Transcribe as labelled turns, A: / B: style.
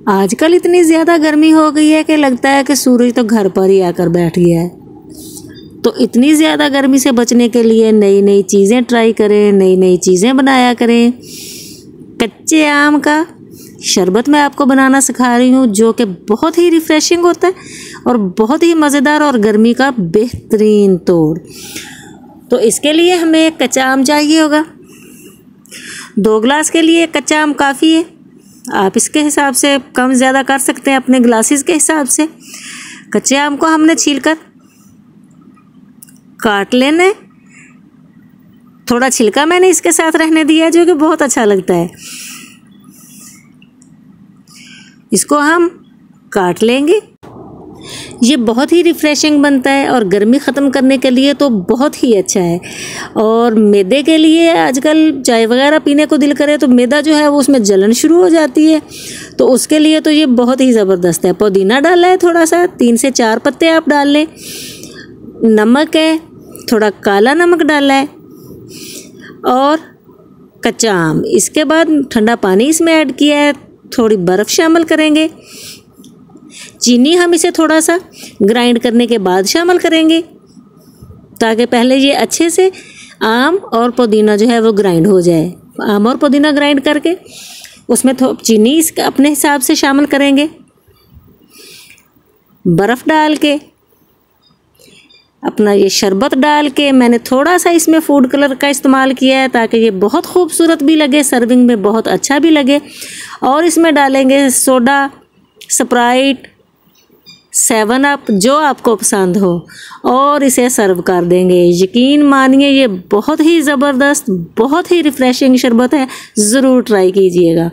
A: आजकल इतनी ज़्यादा गर्मी हो गई है कि लगता है कि सूरज तो घर पर ही आकर बैठ गया है। तो इतनी ज़्यादा गर्मी से बचने के लिए नई नई चीज़ें ट्राई करें, नई नई चीज़ें बनाया करें। कच्चे आम का शरबत मैं आपको बनाना सिखा रही हूँ, जो कि बहुत ही रिफ़्रेशिंग होता है और बहुत ही मज़ेदार और गर्मी का बेहतरीन तोड़। तो इसके लिए हमें कच्चा आम चाहिए होगा। 2 गिलास के लिए कच्चा आम काफ़ी है। आप इसके हिसाब से कम ज़्यादा कर सकते हैं अपने ग्लासेस के हिसाब से। कच्चे आम को हमने छीलकर काट लेना है। थोड़ा छिलका मैंने इसके साथ रहने दिया है, जो कि बहुत अच्छा लगता है। इसको हम काट लेंगे। ये बहुत ही रिफ़्रेशिंग बनता है और गर्मी ख़त्म करने के लिए तो बहुत ही अच्छा है। और मैदे के लिए आजकल चाय वगैरह पीने को दिल करे तो मैदा जो है वो उसमें जलन शुरू हो जाती है, तो उसके लिए तो ये बहुत ही ज़बरदस्त है। पुदीना डाला है थोड़ा सा, 3 से 4 पत्ते आप डाल लें। नमक है, थोड़ा काला नमक डाला है और कच्चा आम। इसके बाद ठंडा पानी इसमें ऐड किया है, थोड़ी बर्फ़ शामिल करेंगे। चीनी हम इसे थोड़ा सा ग्राइंड करने के बाद शामिल करेंगे, ताकि पहले ये अच्छे से आम और पुदीना जो है वो ग्राइंड हो जाए। आम और पुदीना ग्राइंड करके उसमें चीनी इसका अपने हिसाब से शामिल करेंगे। बर्फ़ डाल के अपना ये शरबत डाल के, मैंने थोड़ा सा इसमें फूड कलर का इस्तेमाल किया है ताकि ये बहुत खूबसूरत भी लगे, सर्विंग में बहुत अच्छा भी लगे। और इसमें डालेंगे सोडा, स्प्राइट, 7 अप, जो आपको पसंद हो, और इसे सर्व कर देंगे। यकीन मानिए ये बहुत ही ज़बरदस्त, बहुत ही रिफ़्रेशिंग शरबत है। ज़रूर ट्राई कीजिएगा।